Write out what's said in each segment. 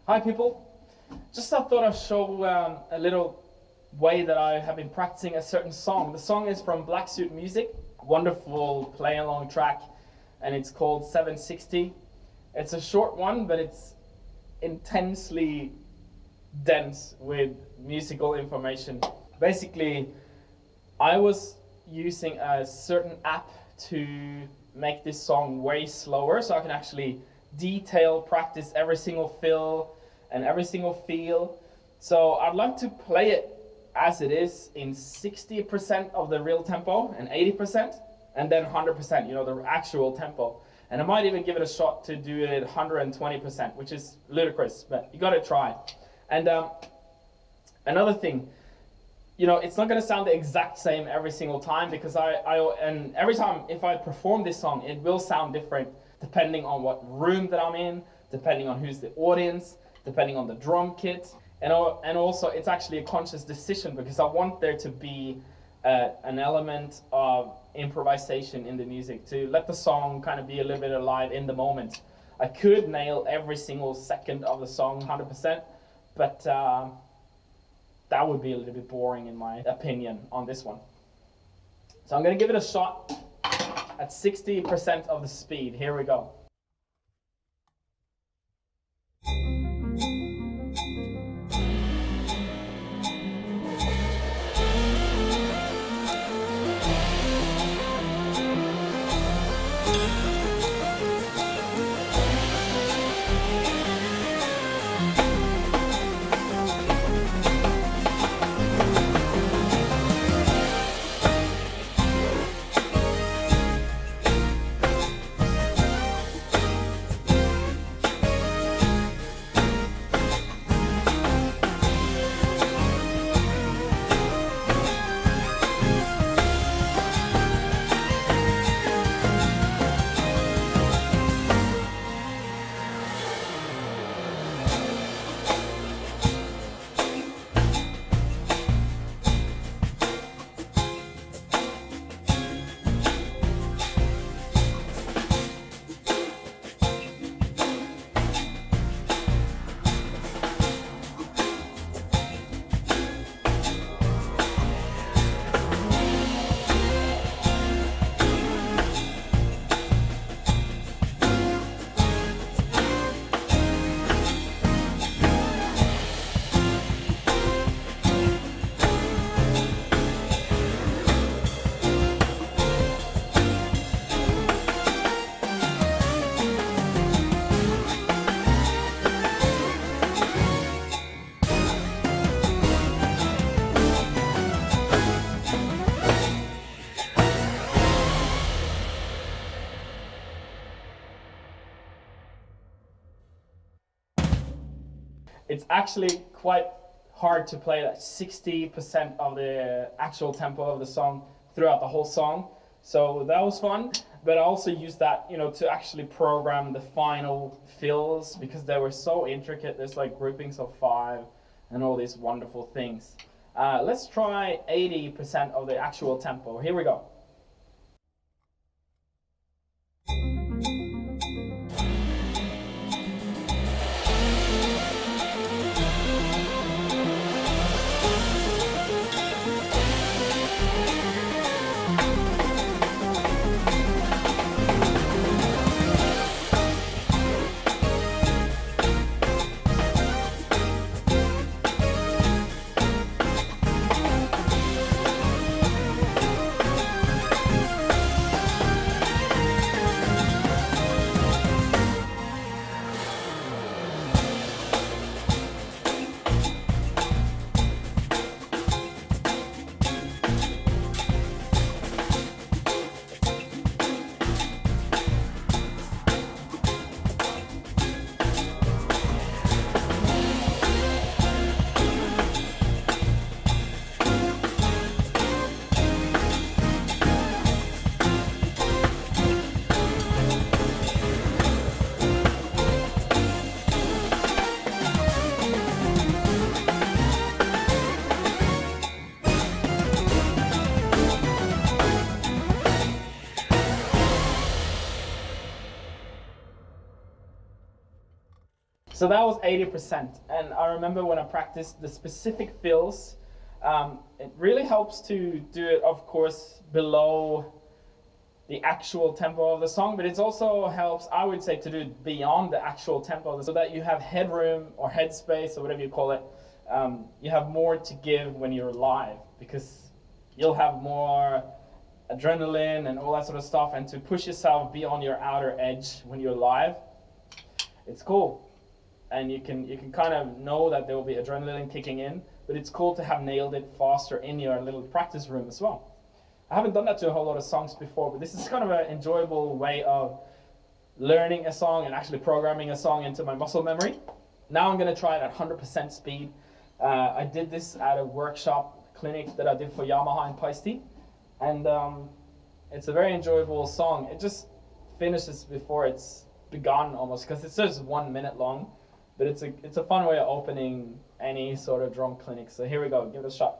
Hi people, just I thought I'd show a little way that I have been practicing a certain song. The song is from Black Suit Music, wonderful play along track, and it's called 760. It's a short one, but it's intensely dense with musical information. Basically, I was using a certain app to make this song way slower so I can actually detail practice every single fill and every single feel. So I'd like to play it as it is in 60% of the real tempo and 80% and then 100%, the actual tempo. And I might even give it a shot to do it 120%, which is ludicrous, but you gotta try. And another thing, it's not going to sound the exact same every single time because and every time if I perform this song, it will sound different depending on what room that I'm in, depending on who's the audience, depending on the drum kit, and also it's actually a conscious decision because I want there to be an element of improvisation in the music to let the song kind of be a little bit alive in the moment. I could nail every single second of the song 100%, but that would be a little bit boring in my opinion on this one. So I'm going to give it a shot at 60% of the speed. Here we go. It's actually quite hard to play that 60% of the actual tempo of the song throughout the whole song. So that was fun, but I also used that, to actually program the final fills because they were so intricate. There's like groupings of 5 and all these wonderful things. Let's try 80% of the actual tempo. Here we go. So that was 80%. And I remember when I practiced the specific fills, it really helps to do it, of course, below the actual tempo of the song, but it also helps, I would say, to do it beyond the actual tempo so that you have headroom or headspace or whatever you call it. You have more to give when you're live because you'll have more adrenaline and all that sort of stuff, and to push yourself beyond your outer edge when you're live, it's cool. And you can kind of know that there will be adrenaline kicking in, but it's cool to have nailed it faster in your little practice room as well. I haven't done that to a whole lot of songs before, but this is kind of an enjoyable way of learning a song and actually programming a song into my muscle memory. Now I'm going to try it at 100% speed. I did this at a workshop clinic that I did for Yamaha and Paiste, and it's a very enjoyable song. It just finishes before it's begun almost, because it's just 1 minute long, but it's a fun way of opening any sort of drum clinic. So here we go, give it a shot.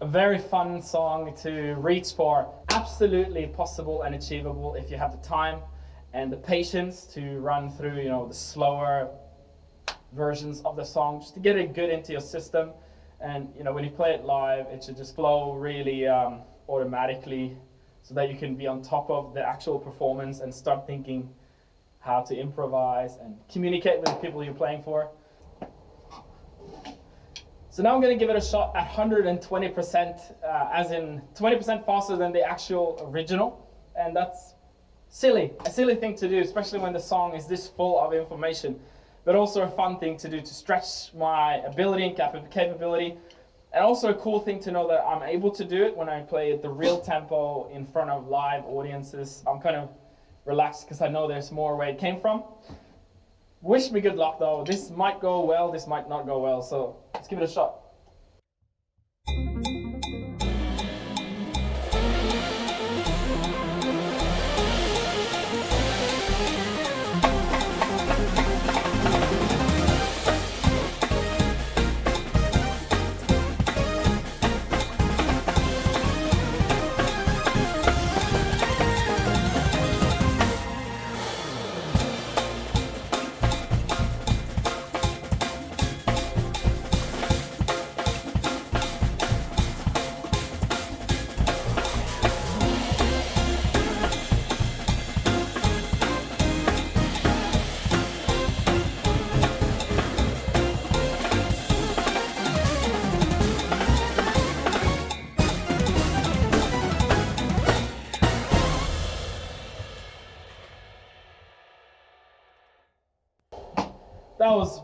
A very fun song to reach for. Absolutely possible and achievable if you have the time and the patience to run through, the slower versions of the song, just to get it good into your system. And when you play it live, it should just flow really automatically, so that you can be on top of the actual performance and start thinking how to improvise and communicate with the people you're playing for. So now I'm going to give it a shot at 120%, as in 20% faster than the actual original. And that's a silly thing to do, especially when the song is this full of information, but also a fun thing to do to stretch my ability and capability. And also a cool thing to know that I'm able to do it when I play at the real tempo in front of live audiences. I'm kind of relaxed because I know there's more where it came from. Wish me good luck though. This might go well, this might not go well, so let's give it a shot. That was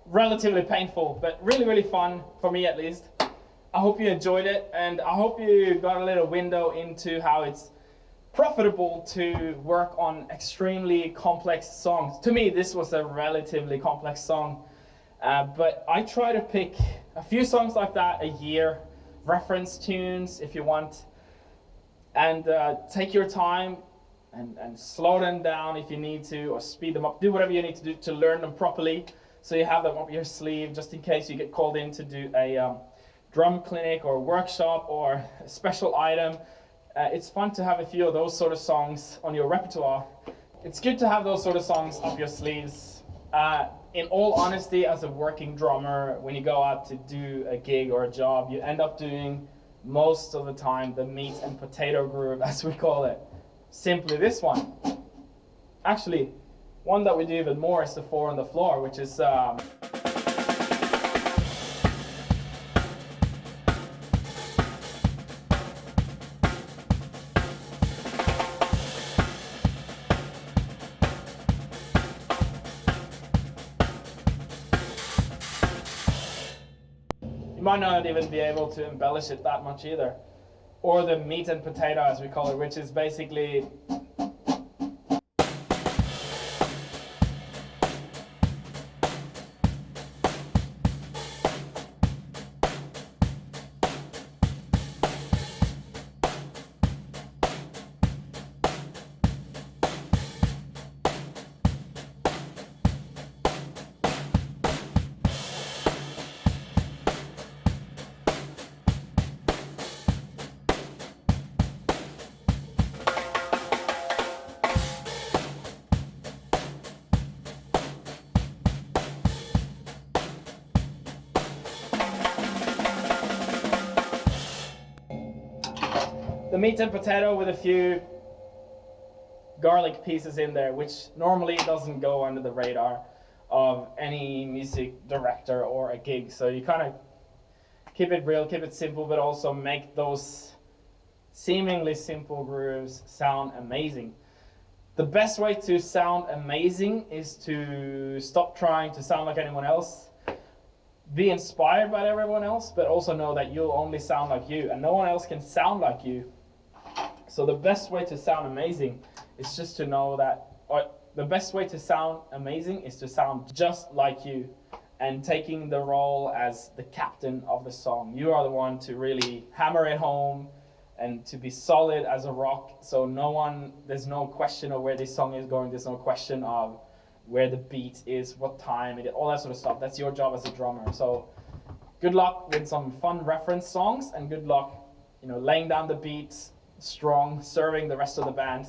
relatively painful, but really, really fun, for me at least. I hope you enjoyed it, and I hope you got a little window into how it's profitable to work on extremely complex songs. To me, this was a relatively complex song, but I try to pick a few songs like that a year, reference tunes if you want, and take your time and slow them down if you need to, or speed them up. Do whatever you need to do to learn them properly, so you have them up your sleeve just in case you get called in to do a drum clinic or workshop or a special item. It's fun to have a few of those sort of songs on your repertoire. It's good to have those sort of songs up your sleeves. In all honesty, as a working drummer, when you go out to do a gig or a job, you end up doing most of the time the meat and potato groove, as we call it. Simply this one. Actually, one that we do even more is the 4 on the floor, which is you might not even be able to embellish it that much either. Or the meat and potato, as we call it, which is basically the meat and potato with a few garlic pieces in there, which normally doesn't go under the radar of any music director or a gig. So you kind of keep it real, keep it simple, but also make those seemingly simple grooves sound amazing. The best way to sound amazing is to stop trying to sound like anyone else. Be inspired by everyone else, but also know that you'll only sound like you, and no one else can sound like you. So the best way to sound amazing is just to know that, or the best way to sound amazing is to sound just like you, and taking the role as the captain of the song. You are the one to really hammer it home and to be solid as a rock. So there's no question of where this song is going. There's no question of where the beat is, what time it is, all that sort of stuff. That's your job as a drummer. So good luck with some fun reference songs, and good luck, laying down the beats strong, serving the rest of the band.